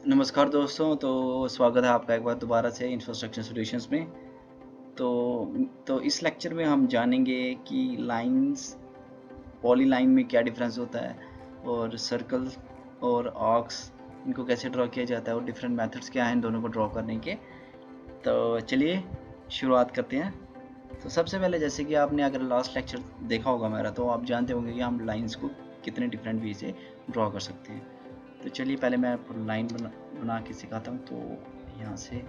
नमस्कार दोस्तों, तो स्वागत है आपका एक बार दोबारा से इंफ्रास्ट्रक्चर सॉल्यूशंस में। तो इस लेक्चर में हम जानेंगे कि लाइंस पॉलीलाइन में क्या डिफरेंस होता है और सर्कल और आर्क्स इनको कैसे ड्रॉ किया जाता है और डिफरेंट मेथड्स क्या हैं इन दोनों को ड्रॉ करने के। तो चलिए शुरुआत करते हैं। तो सबसे पहले जैसे कि आपने अगर लास्ट लेक्चर देखा होगा मेरा, तो आप जानते होंगे कि हम लाइंस को कितने डिफरेंट वे से ड्रॉ कर सकते हैं। तो चलिए पहले मैं आपको लाइन बना के सिखाता हूँ। तो यहाँ से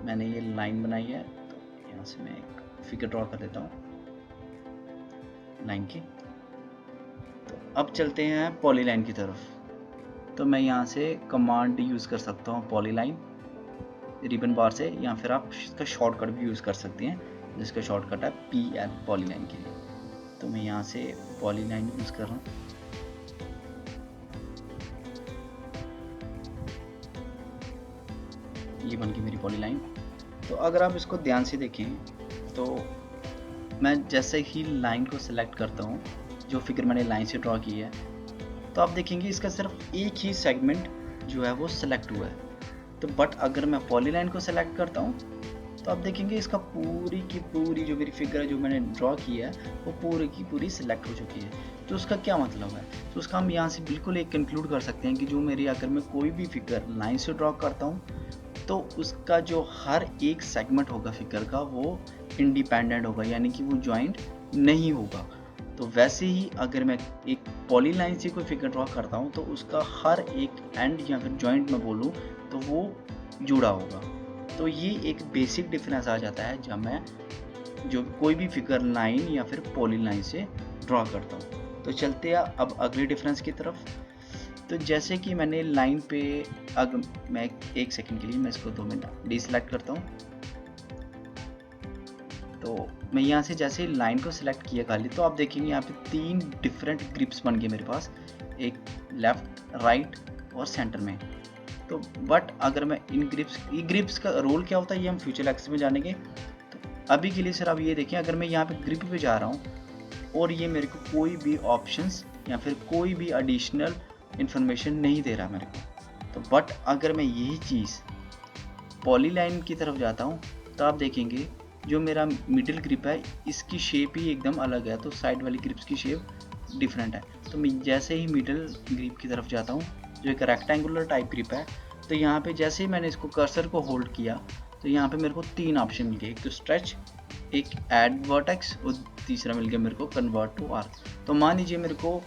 मैंने ये लाइन बनाई है, तो यहाँ से मैं एक फिगर ड्रॉ कर देता हूँ लाइन की। तो अब चलते हैं पॉलीलाइन की तरफ। तो मैं यहाँ से कमांड यूज़ कर सकता हूँ पॉलीलाइन रिबन बार से, या फिर आप इसका शॉर्टकट भी यूज़ कर सकते हैं जिसका शॉर्टकट है PL पॉलीलाइन के लिए। तो मैं यहाँ से पॉलीलाइन यूज़ कर रहा हूँ। ये बन गई मेरी पॉलीलाइन। तो अगर आप इसको ध्यान से देखें तो मैं जैसे ही लाइन को सिलेक्ट करता हूँ, जो फिगर मैंने लाइन से ड्रॉ की है, तो आप देखेंगे इसका सिर्फ एक ही सेगमेंट जो है वो सिलेक्ट हुआ है। तो बट अगर मैं पॉलीलाइन को सिलेक्ट करता हूँ तो आप देखेंगे इसका पूरी की पूरी जो मेरी फिगर है जो मैंने ड्रॉ की है वो पूरी की पूरी सिलेक्ट हो चुकी है। तो उसका क्या मतलब है? तो उसका हम यहाँ से बिल्कुल एक कंक्लूड कर सकते हैं कि जो मेरी अगर मैं कोई भी फिगर लाइन से ड्रॉ करता हूँ तो उसका जो हर एक सेगमेंट होगा फिगर का वो इंडिपेंडेंट होगा, यानी कि वो ज्वाइंट नहीं होगा। तो वैसे ही अगर मैं एक पॉलीलाइन से कोई फिगर ड्रॉ करता हूँ तो उसका हर एक एंड या फिर ज्वाइंट में बोलूँ तो वो जुड़ा होगा। तो ये एक बेसिक डिफरेंस आ जाता है जब मैं जो कोई भी फिगर लाइन या फिर पॉलीलाइन से ड्रॉ करता हूँ। तो चलते हैं अब अगले डिफरेंस की तरफ। तो जैसे कि मैंने लाइन पे अगर मैं एक सेकंड के लिए मैं इसको 2 मिनट डीसेलेक्ट करता हूँ। तो मैं यहाँ से जैसे लाइन को सिलेक्ट किया खाली, तो आप देखेंगे यहाँ पे 3 डिफरेंट ग्रिप्स बन गए मेरे पास, एक लेफ्ट, राइट और सेंटर में। तो बट अगर मैं इन ग्रिप्स का रोल क्या होता है ये हम फ्यूचर लेक्चर में जानेंगे। तो अभी के लिए सर आप ये देखें, अगर मैं यहाँ पे ग्रिप पे जा रहा हूँ और ये मेरे को कोई भी ऑप्शंस या फिर कोई भी एडिशनल इंफॉर्मेशन नहीं दे रहा मेरे को, तो बट अगर मैं यही चीज़ पॉलीलाइन की तरफ जाता हूँ तो आप देखेंगे जो मेरा मिडिल ग्रिप है इसकी शेप ही एकदम अलग है, तो साइड वाली ग्रिप्स की शेप डिफरेंट है। तो मैं जैसे ही मिडिल ग्रिप की तरफ जाता हूँ जो एक रेक्टेंगुलर टाइप ग्रिप है, तो यहाँ पे जैसे ही मैंने इसको कर्सर को होल्ड किया तो यहाँ पे मेरे को 3 ऑप्शन मिल गए, एक तो स्ट्रेच, एक ऐड वर्टेक्स और तीसरा मिल गया मेरे को कन्वर्ट टू आर्क। तो मान लीजिए मेरे को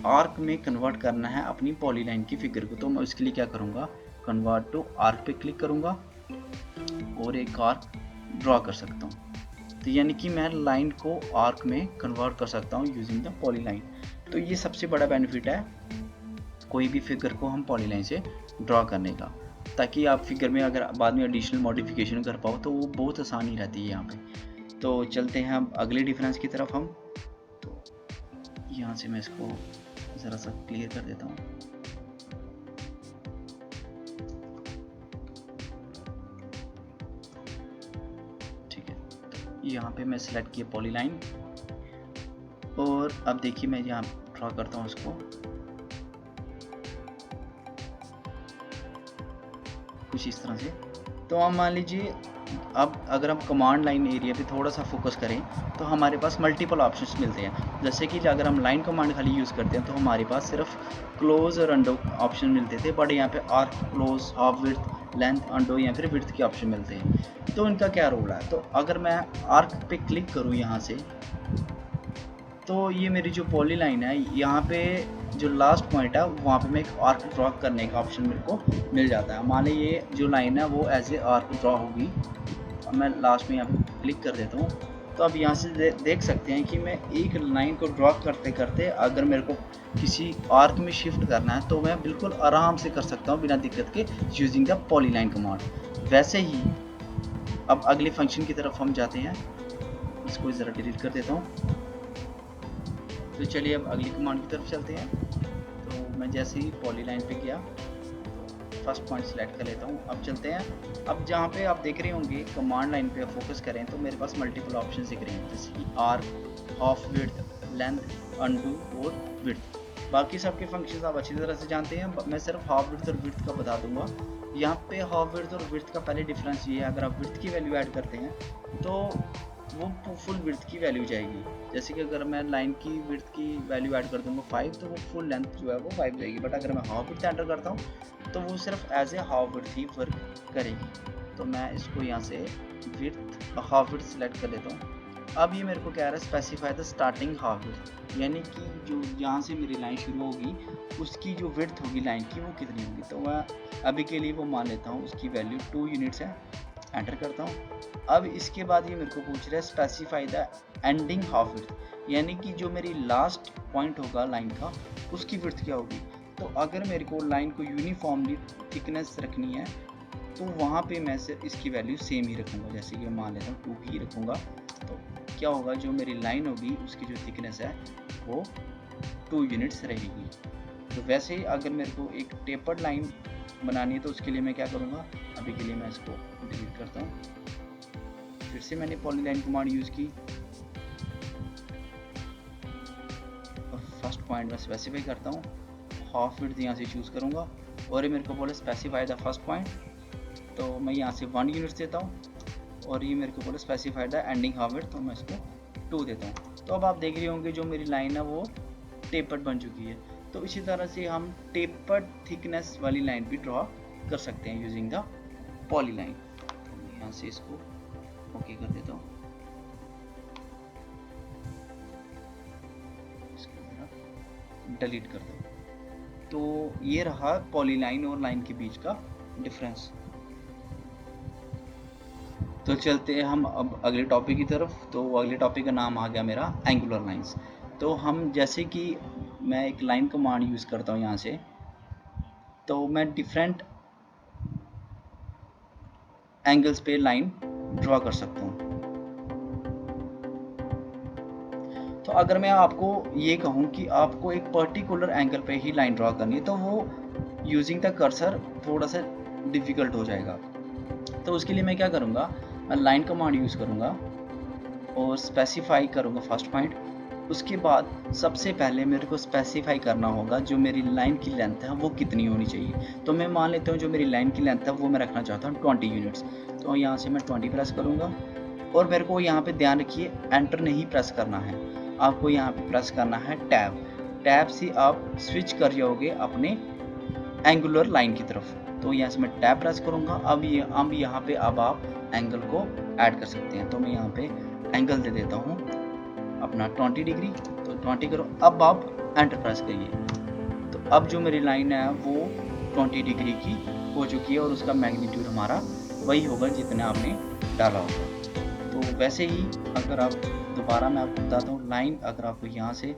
आर्क में कन्वर्ट करना है अपनी पॉलीलाइन की फिगर को, तो मैं उसके लिए क्या करूँगा, कन्वर्ट टू आर्क पे क्लिक करूँगा और एक आर्क ड्रॉ कर सकता हूँ। तो यानी कि मैं लाइन को आर्क में कन्वर्ट कर सकता हूँ यूजिंग द पॉलीलाइन। तो ये सबसे बड़ा बेनिफिट है कोई भी फिगर को हम पॉलीलाइन से ड्रॉ करने का, ताकि आप फिगर में अगर बाद में एडिशनल मॉडिफिकेशन कर पाओ तो वो बहुत आसानी रहती है यहाँ पे। तो चलते हैं अब अगले डिफरेंस की तरफ हम। तो यहाँ से मैं इसको ज़रा सा क्लियर कर देता हूँ। ठीक है, तो यहाँ पे मैं सिलेक्ट किया पॉलीलाइन और अब देखिए मैं यहाँ ड्रॉ करता हूँ इसको कुछ इस तरह से। तो आप मान लीजिए अब अगर हम कमांड लाइन एरिया पे थोड़ा सा फोकस करें तो हमारे पास मल्टीपल ऑप्शंस मिलते हैं। जैसे कि अगर हम लाइन कमांड खाली यूज़ करते हैं तो हमारे पास सिर्फ क्लोज और अंडो ऑप्शन मिलते थे, बट यहाँ पे arc, close, half width, length, अंडो या फिर विड्थ के ऑप्शन मिलते हैं। तो इनका क्या रोल है? तो अगर मैं आर्क पे क्लिक करूँ यहाँ से, तो ये मेरी जो पॉली लाइन है यहाँ पे जो लास्ट पॉइंट है वहाँ पे मैं एक आर्क ड्रॉ करने का ऑप्शन मेरे को मिल जाता है। मान ली ये जो लाइन है वो एज ए आर्क ड्रॉ होगी, अब मैं लास्ट में यहाँ पे क्लिक कर देता हूँ। तो अब यहाँ से देख सकते हैं कि मैं एक लाइन को ड्रॉ करते करते अगर मेरे को किसी आर्क में शिफ्ट करना है तो मैं बिल्कुल आराम से कर सकता हूँ बिना दिक्कत के यूजिंग द पॉलीलाइन कमांड। वैसे ही अब अगले फंक्शन की तरफ हम जाते हैं, इसको ज़रा डिलीट कर देता हूँ। तो चलिए अब अगली कमांड की तरफ चलते हैं। तो मैं जैसे ही पॉलीलाइन पे गया फर्स्ट पॉइंट सेलेक्ट कर लेता हूँ। अब चलते हैं, अब जहाँ पे आप देख रहे होंगे कमांड लाइन पे फोकस करें तो मेरे पास मल्टीपल ऑप्शन दिख रहे हैं, जैसे कि arc, half width, length, undo और विड्थ। बाकी सबके फंक्शंस आप अच्छी तरह से जानते हैं। मैं सिर्फ हाफ विड्थ और विड्थ का बता दूंगा। यहाँ पे हाफ विड्थ और विड्थ का पहले डिफरेंस ये है, अगर आप विड्थ की वैल्यू ऐड करते हैं तो वो फुल विड्थ की वैल्यू जाएगी। जैसे कि अगर मैं लाइन की विड्थ की वैल्यू ऐड कर दूंगा 5 तो वो फुल लेंथ जो है वो 5 जाएगी। बट अगर मैं हाफ विड्थ एंटर करता हूँ तो वो सिर्फ एज ए हाफ विड्थ ही वर्क करेगी। तो मैं इसको यहाँ से विड्थ हाफ विड्थ सेलेक्ट कर लेता हूँ। अब ये मेरे को कह रहा है specify the starting half width, यानी कि जो यहाँ से मेरी लाइन शुरू होगी उसकी जो विड्थ होगी लाइन की वो कितनी होगी। तो मैं अभी के लिए वो मान लेता हूँ उसकी वैल्यू 2 यूनिट्स है, एंटर करता हूँ। अब इसके बाद ये मेरे को पूछ रहा है specify the ending half width, यानी कि जो मेरी लास्ट पॉइंट होगा लाइन का उसकी विड्थ क्या होगी। तो अगर मेरे को लाइन को यूनिफॉर्मली थिकनेस रखनी है तो वहाँ पे मैं सिर्फ इसकी वैल्यू सेम ही रखूँगा, जैसे कि मान लेता हूँ 2 ही रखूँगा। तो क्या होगा, जो मेरी लाइन होगी उसकी जो थिकनेस है वो 2 यूनिट्स रहेगी। तो वैसे ही अगर मेरे को एक टेपर्ड लाइन बनानी है तो उसके लिए मैं क्या करूँगा, अभी के लिए मैं इसको डिलीट करता हूँ। फिर से मैंने पॉलीलाइन कमांड यूज़ की और फर्स्ट पॉइंट में स्पेसिफाई करता हूँ, हाफ विड्थ यहाँ से चूज़ करूँगा और ये मेरे को बोले स्पेसिफाई द फर्स्ट पॉइंट, तो मैं यहाँ से 1 यूनिट्स देता हूँ और ये मेरे को बोले specify the ending half width, तो मैं इसको 2 देता हूँ। तो अब आप देख रहे होंगे जो मेरी लाइन है वो टेपर्ड बन चुकी है। तो इसी तरह से हम टेपर्ड थिकनेस वाली लाइन भी ड्रॉ कर सकते हैं यूजिंग द पॉलीलाइन। तो यहाँ से इसको ओके कर देता हूँ, डिलीट कर दो। तो ये रहा पॉलीलाइन और लाइन के बीच का डिफरेंस। तो चलते हैं हम अब अगले टॉपिक की तरफ। तो अगले टॉपिक का नाम आ गया मेरा एंगुलर लाइंस। तो हम जैसे कि मैं एक लाइन कमांड यूज़ करता हूँ यहाँ से, तो मैं डिफरेंट एंगल्स पे लाइन ड्रॉ कर सकता हूँ। तो अगर मैं आपको ये कहूँ कि आपको एक पर्टिकुलर एंगल पे ही लाइन ड्रॉ करनी है तो वो यूजिंग द कर्सर थोड़ा सा डिफ़िकल्ट हो जाएगा। तो उसके लिए मैं क्या करूँगा, मैं लाइन कमांड यूज़ करूँगा और स्पेसिफाई करूँगा फर्स्ट पॉइंट। उसके बाद सबसे पहले मेरे को स्पेसिफाई करना होगा जो मेरी लाइन की लेंथ है वो कितनी होनी चाहिए। तो मैं मान लेता हूँ जो मेरी लाइन की लेंथ है वो मैं रखना चाहता हूँ 20 यूनिट्स। तो यहाँ से मैं 20 प्रेस करूँगा और मेरे को यहाँ पे ध्यान रखिए एंटर नहीं प्रेस करना है, आपको यहाँ पे प्रेस करना है टैब से आप स्विच कर जाओगे अपने एंगुलर लाइन की तरफ। तो यहाँ से मैं टैब प्रेस करूँगा। अब यहाँ पे आप एंगल को ऐड कर सकते हैं। तो मैं यहाँ पे एंगल दे देता हूँ अपना 20 डिग्री, तो 20 करो। अब आप एंटर प्रेस करिए। तो अब जो मेरी लाइन है वो 20 डिग्री की हो चुकी है और उसका मैग्नीट्यूड हमारा वही होगा जितना आपने डाला होगा। तो वैसे ही अगर आप दोबारा मैं आपको बताता हूँ, लाइन अगर आपको यहाँ से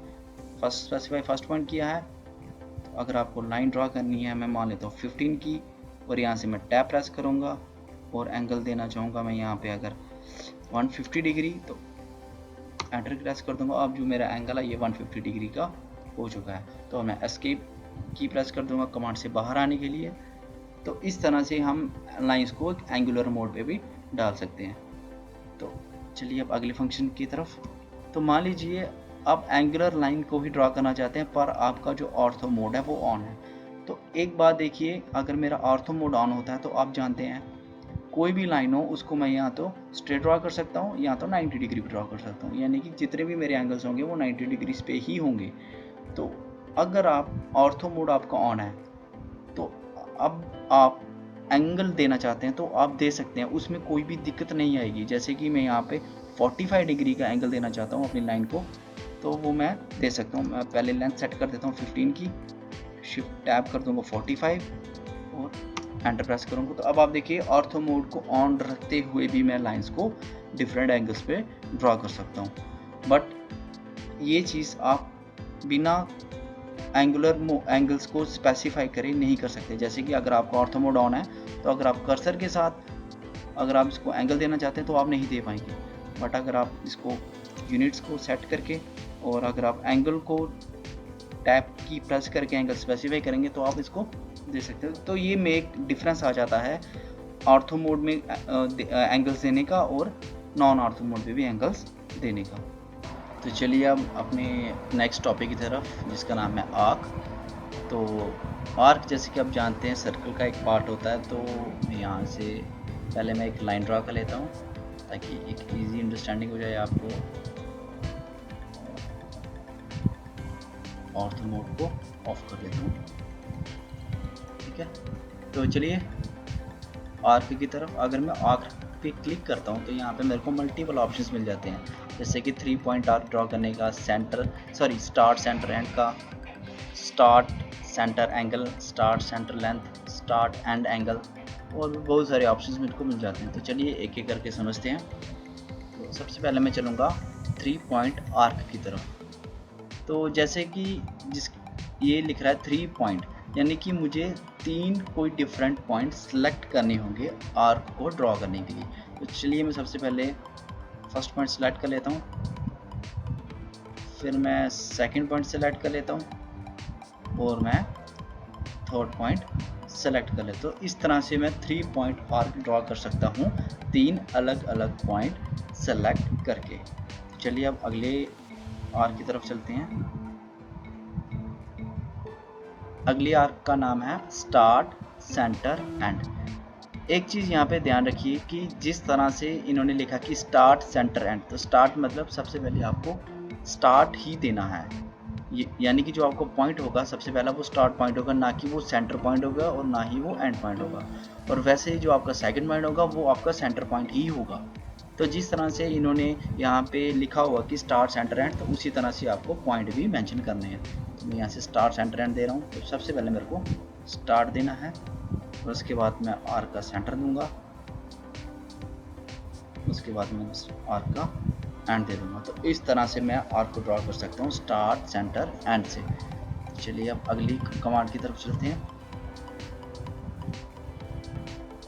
स्पेसिफाई फर्स्ट पॉइंट किया है, तो अगर आपको लाइन ड्रॉ करनी है मैं मान लेता हूँ 15 की, और यहाँ से मैं टैब प्रेस करूँगा और एंगल देना चाहूँगा मैं यहाँ पे अगर 150 डिग्री, तो एंटर प्रेस कर दूँगा। अब जो मेरा एंगल है ये 150 डिग्री का हो चुका है। तो मैं एस्केप की प्रेस कर दूँगा कमांड से बाहर आने के लिए। तो इस तरह से हम लाइंस को एक एंगुलर मोड पे भी डाल सकते हैं। तो चलिए अब अगले फंक्शन की तरफ। तो मान लीजिए आप एंगुलर लाइन को ही ड्रॉ करना चाहते हैं पर आपका जो ऑर्थो मोड है वो ऑन है। तो एक बात देखिए, अगर मेरा ऑर्थो मोड ऑन होता है तो आप जानते हैं कोई भी लाइन हो उसको मैं यहाँ तो स्ट्रेट ड्रॉ कर सकता हूँ या तो 90 डिग्री पे ड्रॉ कर सकता हूँ, यानी कि जितने भी मेरे एंगल्स होंगे वो 90 डिग्री पे ही होंगे। तो अगर आप ऑर्थो मोड आपका ऑन है तो अब आप एंगल देना चाहते हैं तो आप दे सकते हैं, उसमें कोई भी दिक्कत नहीं आएगी। जैसे कि मैं यहाँ पे 45 डिग्री का एंगल देना चाहता हूँ अपनी लाइन को, तो वो मैं दे सकता हूँ। मैं पहले लेंथ सेट कर देता हूँ 15 की, शिफ्ट टैब कर दूँगा 45 और एंटर प्रेस करूँगा। तो अब आप देखिए ऑर्थो मोड को ऑन रखते हुए भी मैं लाइंस को डिफरेंट एंगल्स पे ड्रॉ कर सकता हूँ। बट ये चीज़ आप बिना एंगुलर एंगल्स को स्पेसिफाई करे नहीं कर सकते। जैसे कि अगर आपका ऑर्थो मोड ऑन है तो अगर आप कर्सर के साथ अगर आप इसको एंगल देना चाहते हैं तो आप नहीं दे पाएंगे। बट अगर आप इसको यूनिट्स को सेट करके और अगर आप एंगल को टैब की प्रेस करके एंगल स्पेसिफाई करेंगे तो आप इसको दे सकते हैं। तो ये में एक डिफरेंस आ जाता है ऑर्थो मोड में एंगल्स देने का और नॉन ऑर्थो मोड पे भी एंगल्स देने का। तो चलिए अब अपने नेक्स्ट टॉपिक की तरफ, जिसका नाम है आर्क। तो आर्क जैसे कि आप जानते हैं सर्कल का एक पार्ट होता है। तो यहाँ से पहले मैं एक लाइन ड्रा कर लेता हूँ ताकि एक इजी अंडरस्टैंडिंग हो जाए आपको। ऑर्थो मोड को ऑफ कर देता हूँ, ठीक है। तो चलिए आर्क की तरफ, अगर मैं आर्क पे क्लिक करता हूँ तो यहाँ पे मेरे को मल्टीपल ऑप्शंस मिल जाते हैं, जैसे कि 3 पॉइंट आर्क ड्रॉ करने का, स्टार्ट सेंटर एंड का, start centre angle, start centre length, start and angle, और भी बहुत सारे ऑप्शंस मेरे को मिल जाते हैं। तो चलिए एक एक करके समझते हैं। तो सबसे पहले मैं चलूँगा 3 पॉइंट आर्क की तरफ। तो जैसे कि ये लिख रहा है 3 पॉइंट, यानी कि मुझे 3 कोई डिफरेंट पॉइंट सेलेक्ट करने होंगे आर्क को ड्रॉ करने के लिए। तो चलिए मैं सबसे पहले फर्स्ट पॉइंट सेलेक्ट कर लेता हूँ, फिर मैं सेकंड पॉइंट सेलेक्ट कर लेता हूँ, और मैं थर्ड पॉइंट सेलेक्ट कर लेता हूँ। इस तरह से मैं 3 पॉइंट आर्क ड्रॉ कर सकता हूँ 3 अलग अलग पॉइंट सेलेक्ट करके। चलिए अब अगले आर्क की तरफ चलते हैं। अगली आर्क का नाम है स्टार्ट सेंटर एंड। एक चीज़ यहाँ पे ध्यान रखिए कि जिस तरह से इन्होंने लिखा कि स्टार्ट सेंटर एंड, तो स्टार्ट मतलब सबसे पहले आपको स्टार्ट ही देना है, यानी कि जो आपको पॉइंट होगा सबसे पहला वो स्टार्ट पॉइंट होगा, ना कि वो सेंटर पॉइंट होगा और ना ही वो एंड पॉइंट होगा। और वैसे ही जो आपका सेकंड पॉइंट होगा वो आपका सेंटर पॉइंट ही होगा। तो जिस तरह से इन्होंने यहाँ पे लिखा हुआ कि स्टार्ट सेंटर एंड, तो उसी तरह से आपको पॉइंट भी मेंशन करने हैं। तो मैं यहाँ से स्टार्ट सेंटर एंड दे रहा हूँ। तो सबसे पहले मेरे को स्टार्ट देना है, और उसके बाद मैं आर्क का सेंटर दूंगा, उसके बाद मैं आर्क का एंड दे दूंगा। तो इस तरह से मैं आर्क को ड्रॉ कर सकता हूँ स्टार्ट सेंटर एंड से। तो चलिए अब अगली कमांड की तरफ चलते हैं।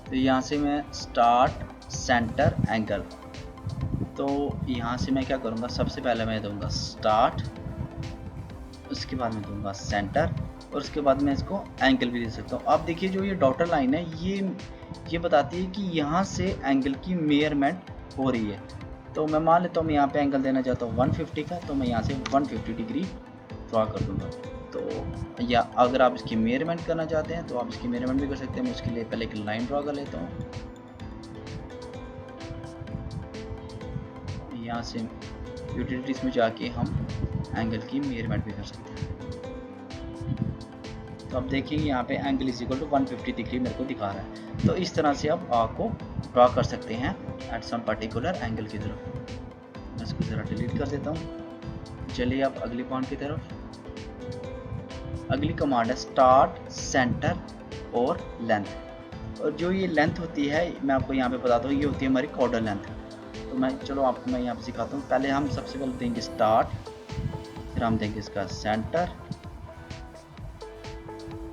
तो यहाँ से मैं स्टार्ट सेंटर एंगल, तो यहाँ से मैं क्या करूँगा, सबसे पहले मैं दूंगा स्टार्ट, उसके बाद मैं दूंगा सेंटर, और उसके बाद मैं इसको एंगल भी दे सकता हूँ। आप देखिए जो ये डॉटर लाइन है ये बताती है कि यहाँ से एंगल की मेजरमेंट हो रही है। तो मैं मान लेता हूँ मैं यहाँ पे एंगल देना चाहता हूँ 150 का, तो मैं यहाँ से 150 डिग्री ड्रॉ कर दूंगा। तो या अगर आप इसकी मेजरमेंट करना चाहते हैं तो आप इसकी मेजरमेंट भी कर सकते हैं। मैं उसके लिए पहले एक लाइन ड्रॉ कर लेता हूँ, यहाँ से यूटिलिटीज में जाके हम एंगल की मेजरमेंट भी कर सकते हैं। तो आप देखेंगे यहाँ पे angle is equal to 150 degree मेरे को दिखा रहा है। तो इस तरह से आप आर्क को ड्रॉ कर सकते हैं एट सम पर्टिकुलर एंगल की तरफ। मैं इसको ज़रा डिलीट कर देता हूँ। चलिए आप अगली पॉइंट की तरफ। अगली कमांड है स्टार्ट सेंटर और लेंथ। और जो ये लेंथ होती है मैं आपको यहाँ पे बताता हूँ, ये होती है हमारी कॉर्डर लेंथ। तो मैं आपको मैं यहाँ पे सिखाता हूँ। पहले हम सबसे पहले देंगे स्टार्ट, फिर हम देंगे इसका सेंटर,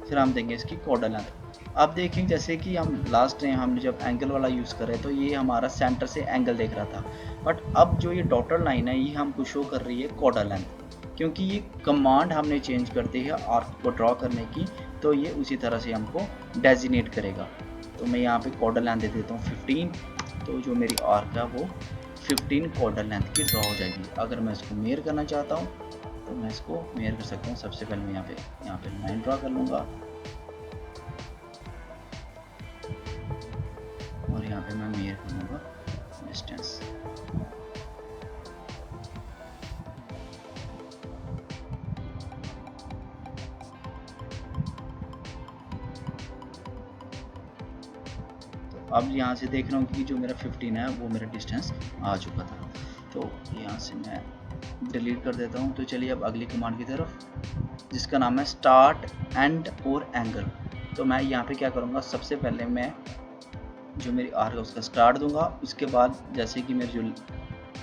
फिर हम देंगे इसकी कॉर्डर लेंथ। अब देखें जैसे कि हम लास्ट टाइम हमने जब एंगल वाला यूज़ करे तो ये हमारा सेंटर से एंगल देख रहा था, बट अब जो ये डॉटर लाइन है ये हमको शो कर रही है कॉर्डर लेंथ, क्योंकि ये कमांड हमने चेंज कर दी है आर्क को ड्रॉ करने की, तो ये उसी तरह से हमको डेजिनेट करेगा। तो मैं यहाँ पे कॉर्डर लेंथ दे देता हूँ 15। तो जो मेरी आर्क है वो 15 कॉर्डर लेंथ की ड्रॉ हो जाएगी। अगर मैं इसको मेयर करना चाहता हूँ तो मैं इसको मेयर कर सकता हूँ। सबसे पहले मैं यहाँ पे लाइन ड्रॉ कर लूँगा, और यहाँ पे मैं मेयर कर लूँगा डिस्टेंस। अब यहाँ से देख रहा हूँ कि जो मेरा 15 है वो मेरा डिस्टेंस आ चुका था। तो यहाँ से मैं डिलीट कर देता हूँ। तो चलिए अब अगली कमांड की तरफ, जिसका नाम है स्टार्ट एंड और एंगल। तो मैं यहाँ पे क्या करूँगा, सबसे पहले मैं जो मेरी आर्क है उसका स्टार्ट दूंगा, उसके बाद जैसे कि मेरे जो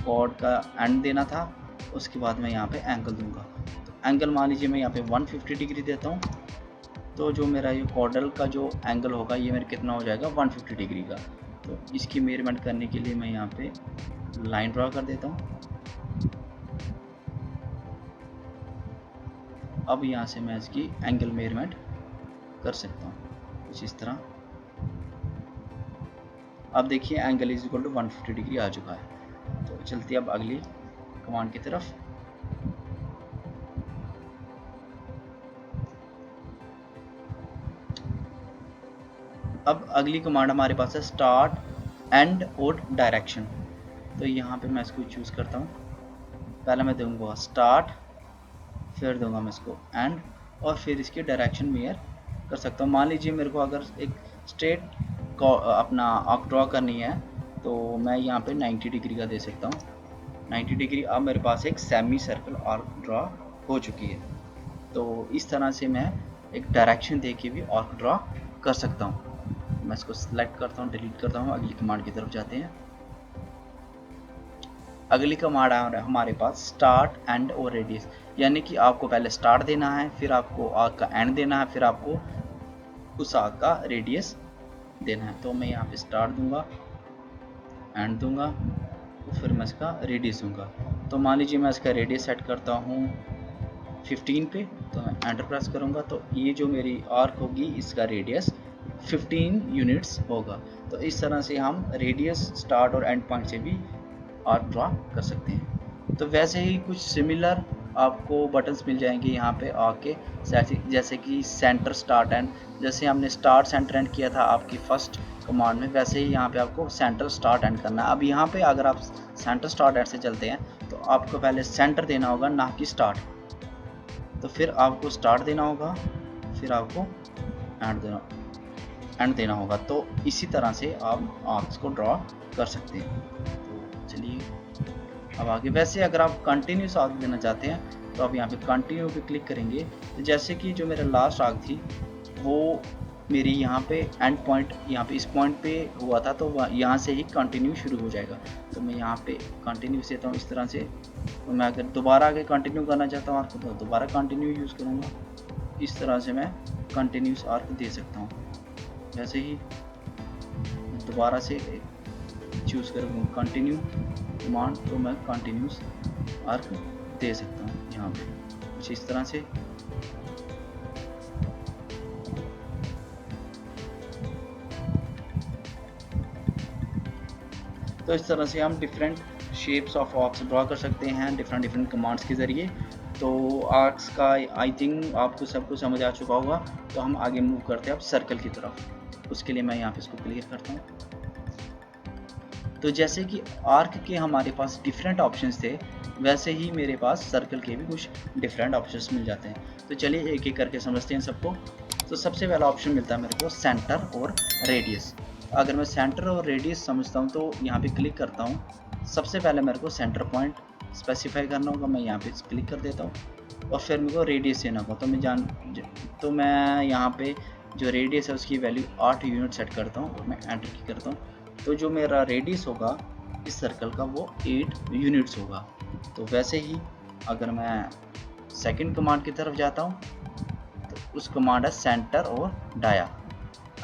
कॉर्ड का एंड देना था उसके बाद मैं यहाँ पे एंगल दूंगा। तो एंगल मान लीजिए मैं यहाँ पे 150 डिग्री देता हूँ। तो जो मेरा ये कॉर्डल का जो एंगल होगा ये मेरा कितना हो जाएगा 150 डिग्री का। तो इसकी मेजरमेंट करने के लिए मैं यहाँ पे लाइन ड्रॉ कर देता हूँ। अब यहाँ से मैं इसकी एंगल मेजरमेंट कर सकता हूँ कुछ इस तरह। अब देखिए angle is equal to 150 degree आ चुका है। तो चलते अब अगली कमांड की तरफ। अब अगली कमांड हमारे पास है स्टार्ट, एंड और डायरेक्शन। तो यहाँ पे मैं इसको चूज़ करता हूँ। पहले मैं दूंगा स्टार्ट, फिर दूंगा मैं इसको एंड, और फिर इसकी डायरेक्शन मेयर कर सकता हूँ। मान लीजिए मेरे को अगर एक स्ट्रेट अपना आर्क ड्रॉ करनी है तो मैं यहाँ पे 90 डिग्री का दे सकता हूँ। 90 डिग्री। अब मेरे पास एक सेमी सर्कल आर्क ड्रॉ हो चुकी है। तो इस तरह से मैं एक डायरेक्शन दे के भी आर्क ड्रॉ कर सकता हूँ। मैं इसको सिलेक्ट करता हूँ, डिलीट करता हूँ, अगली कमांड की तरफ जाते हैं। अगली कमांड है हमारे पास स्टार्ट, एंड और रेडियस, यानी कि आपको पहले स्टार्ट देना है, फिर आपको आर्क का एंड देना है, फिर आपको उस आर्क का रेडियस देना है। तो मैं यहाँ पे स्टार्ट दूंगा, एंड दूंगा, तो फिर मैं इसका रेडियस दूंगा। तो मान लीजिए मैं इसका रेडियस सेट करता हूँ 15 पे, तो मैं एंटर प्रेस करूँगा तो ये जो मेरी आर्क होगी इसका रेडियस 15 यूनिट्स होगा। तो इस तरह से हम रेडियस, स्टार्ट और एंड पॉइंट से भी आर्क ड्रॉ कर सकते हैं। तो वैसे ही कुछ सिमिलर आपको बटन्स मिल जाएंगे यहाँ पे आके, जैसे कि सेंटर, स्टार्ट, एंड। जैसे हमने स्टार्ट, सेंटर, एंड किया था आपकी फर्स्ट कमांड में, वैसे ही यहाँ पे आपको सेंटर, स्टार्ट, एंड करना है। अब यहाँ पे अगर आप सेंटर, स्टार्ट, एंड से चलते हैं तो आपको पहले सेंटर देना होगा, ना कि स्टार्ट। तो फिर आपको स्टार्ट देना होगा, फिर आपको एंड देना होगा। तो इसी तरह से आप आर्क्स को ड्रॉ कर सकते हैं। तो चलिए अब आगे। वैसे अगर आप कंटिन्यूस आर्क देना चाहते हैं तो आप यहाँ पे कंटिन्यू पे क्लिक करेंगे। तो जैसे कि जो मेरा लास्ट आर्क थी वो मेरी यहाँ पे एंड पॉइंट, यहाँ पे इस पॉइंट पे हुआ था, तो यहाँ से ही कंटिन्यू शुरू हो जाएगा। तो मैं यहाँ पे कंटिन्यू देता हूँ इस तरह से। तो मैं अगर दोबारा आगे कंटिन्यू करना चाहता हूँ आर्क तो दोबारा कंटिन्यू यूज़ करूँगा। इस तरह से मैं कंटिन्यूस आर्क दे सकता हूँ। वैसे ही दोबारा से चूज़ करूँगा कंटिन्यू कमांड, तो मैं कंटिन्यूस आर्क दे सकता हूँ यहाँ पे कुछ इस तरह से। तो इस तरह से हम different shapes of arcs draw कर सकते हैं डिफरेंट कमांड्स के ज़रिए। तो आर्क्स का आई थिंक आपको सबको समझ आ चुका होगा। तो हम आगे मूव करते हैं अब सर्कल की तरफ। उसके लिए मैं यहाँ पे इसको क्लियर करता हूँ। तो जैसे कि आर्क के हमारे पास डिफरेंट ऑप्शंस थे, वैसे ही मेरे पास सर्कल के भी कुछ डिफरेंट ऑप्शंस मिल जाते हैं। तो चलिए एक एक करके समझते हैं सबको। तो सबसे पहला ऑप्शन मिलता है मेरे को सेंटर और रेडियस। अगर मैं सेंटर और रेडियस समझता हूँ तो यहाँ पे क्लिक करता हूँ। सबसे पहले मेरे को सेंटर पॉइंट स्पेसिफाई करना होगा, मैं यहाँ पे क्लिक कर देता हूँ, और फिर मेरे को रेडियस देना होगा। तो मैं यहाँ पे जो रेडियस है उसकी वैल्यू 8 यूनिट सेट करता हूँ और मैं एंटर की करता हूँ। तो जो मेरा रेडियस होगा इस सर्कल का वो 8 यूनिट्स होगा। तो वैसे ही अगर मैं सेकंड कमांड की तरफ जाता हूँ तो उस कमांड है सेंटर और डाया।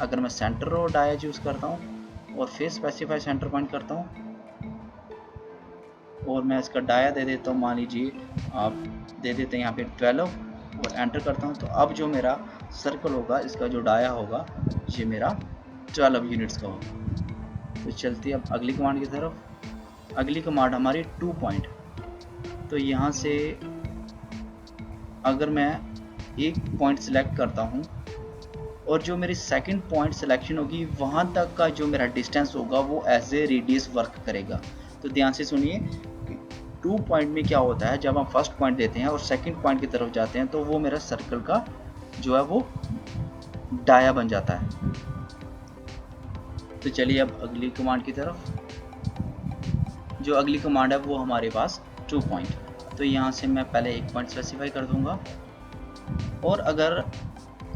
अगर मैं सेंटर और डाया चूज़ करता हूँ और फिर स्पेसिफाई सेंटर पॉइंट करता हूँ और मैं इसका डाया दे देता हूँ, मान लीजिए आप दे देते हैं यहाँ पे 12 और एंटर करता हूँ। तो अब जो मेरा सर्कल होगा इसका जो डाया होगा ये मेरा 12 यूनिट्स का होगा। तो चलती है अब अगली कमांड की तरफ। अगली कमांड हमारी 2 पॉइंट। तो यहाँ से अगर मैं एक पॉइंट सिलेक्ट करता हूँ और जो मेरी सेकंड पॉइंट सिलेक्शन होगी वहाँ तक का जो मेरा डिस्टेंस होगा वो एज ए रेडियस वर्क करेगा। तो ध्यान से सुनिए, 2 पॉइंट में क्या होता है, जब हम फर्स्ट पॉइंट देते हैं और सेकंड पॉइंट की तरफ जाते हैं तो वो मेरा सर्कल का जो है वो डाया बन जाता है। तो चलिए अब अगली कमांड की तरफ। जो अगली कमांड है वो हमारे पास 2 पॉइंट। तो यहाँ से मैं पहले एक पॉइंट स्पेसिफाई कर दूंगा, और अगर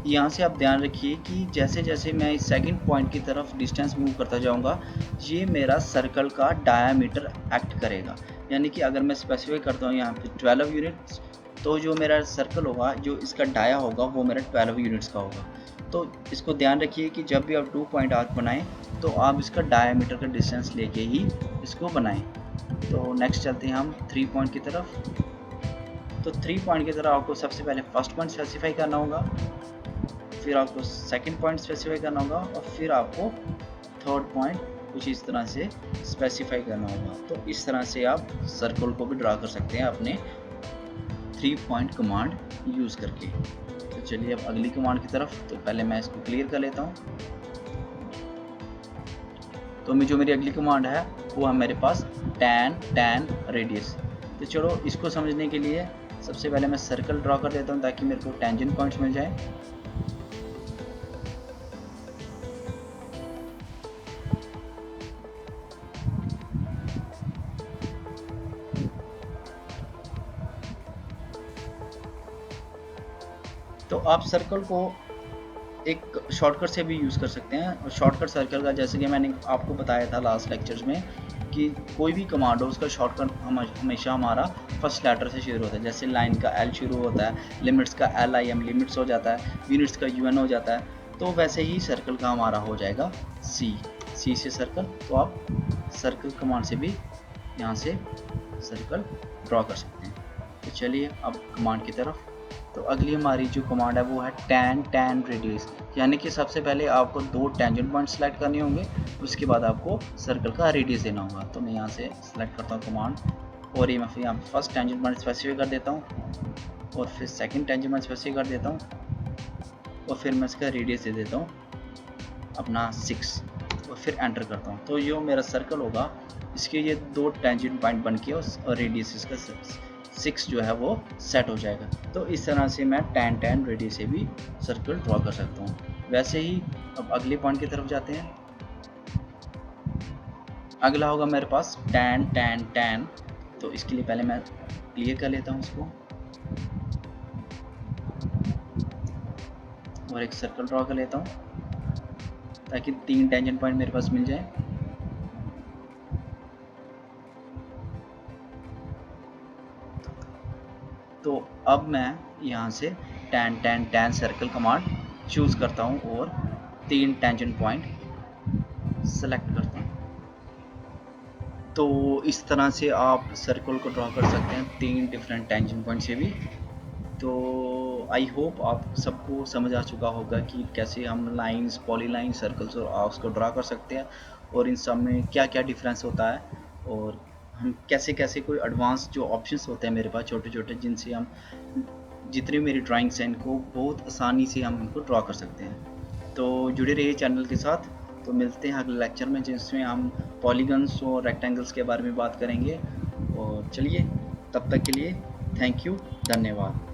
यहाँ से आप ध्यान रखिए कि जैसे जैसे मैं इस सेकंड पॉइंट की तरफ डिस्टेंस मूव करता जाऊँगा ये मेरा सर्कल का डायामीटर एक्ट करेगा। यानी कि अगर मैं स्पेसिफाई करता हूँ यहाँ पे 12 यूनिट्स, तो जो मेरा सर्कल होगा जो इसका डाया होगा वो मेरा 12 यूनिट्स का होगा। तो इसको ध्यान रखिए कि जब भी आप 2 पॉइंट आर्क बनाएं तो आप इसका डायामीटर का डिस्टेंस लेके ही इसको बनाएं। तो नेक्स्ट चलते हैं हम 3 पॉइंट की तरफ। तो 3 पॉइंट की तरफ आपको सबसे पहले फर्स्ट पॉइंट स्पेसिफाई करना होगा, फिर आपको सेकंड पॉइंट स्पेसिफाई करना होगा, और फिर आपको थर्ड पॉइंट कुछ इस तरह से स्पेसिफाई करना होगा। तो इस तरह से आप सर्कल को भी ड्रा कर सकते हैं अपने 3 पॉइंट कमांड यूज़ करके। तो चलिए अब अगली कमांड की तरफ। तो पहले मैं इसको क्लियर कर लेता हूँ। तो जो मेरी अगली कमांड है वो है मेरे पास tan रेडियस। तो चलो इसको समझने के लिए सबसे पहले मैं सर्कल ड्रॉ कर देता हूँ ताकि मेरे को टेंजेंट पॉइंट्स मिल जाए। तो आप सर्कल को एक शॉर्टकट से भी यूज़ कर सकते हैं। और शॉर्टकट सर्कल का जैसे कि मैंने आपको बताया था लास्ट लेक्चर्स में कि कोई भी कमांड हो उसका शॉर्टकट हमेशा हमारा फर्स्ट लेटर से शुरू होता है। जैसे लाइन का एल शुरू होता है, लिमिट्स का LIM लिमिट्स हो जाता है, यूनिट्स का UN हो जाता है। तो वैसे ही सर्कल का हमारा हो जाएगा सी से सर्कल। तो आप सर्कल कमांड से भी यहाँ से सर्कल ड्रॉ कर सकते हैं। तो चलिए अब कमांड की तरफ। तो अगली हमारी जो कमांड है वो है tan रेडियस, यानी कि सबसे पहले आपको 2 टेंजेंट पॉइंट सेलेक्ट करने होंगे, उसके बाद आपको सर्कल का रेडियस देना होगा। तो मैं यहाँ से सेलेक्ट करता हूँ कमांड, और ये मैं फिर यहाँ फर्स्ट टेंजेंट पॉइंट स्पेसिफाई कर देता हूँ, और फिर सेकंड टेंजेंट पॉइंट स्पेसिफाई कर देता हूँ, और फिर मैं इसका रेडियस दे देता हूँ अपना 6, और फिर एंटर करता हूँ। तो जो मेरा सर्कल होगा इसके ये 2 टेंजेंट पॉइंट बन के और रेडियस इसका 6 जो है वो सेट हो जाएगा। तो इस तरह से मैं tan रेडियस से भी सर्कल ड्रॉ कर सकता हूँ। वैसे ही अब अगले पॉइंट की तरफ जाते हैं। अगला होगा मेरे पास tan। तो इसके लिए पहले मैं क्लियर कर लेता हूँ इसको, और एक सर्कल ड्रॉ कर लेता हूँ ताकि 3 टेंजेंट पॉइंट मेरे पास मिल जाए। तो अब मैं यहाँ से tan सर्कल कमांड चूज़ करता हूँ और 3 टेंजेंट पॉइंट सेलेक्ट करता हूँ। तो इस तरह से आप सर्कल को ड्रॉ कर सकते हैं 3 डिफरेंट टेंजेंट पॉइंट से भी। तो आई होप आप सबको समझ आ चुका होगा कि कैसे हम लाइंस, पॉलीलाइन, सर्कल्स और आर्क्स को ड्रॉ कर सकते हैं, और इन सब में क्या क्या डिफरेंस होता है, और हम कैसे कैसे कोई एडवांस जो ऑप्शंस होते हैं मेरे पास छोटे छोटे, जिनसे हम जितनी मेरी ड्राइंग्स हैं इनको बहुत आसानी से हम इनको ड्रॉ कर सकते हैं। तो जुड़े रहिए चैनल के साथ। तो मिलते हैं अगले लेक्चर में जिसमें हम पॉलीगन्स और रेक्टेंगल्स के बारे में बात करेंगे। और चलिए तब तक के लिए थैंक यू, धन्यवाद।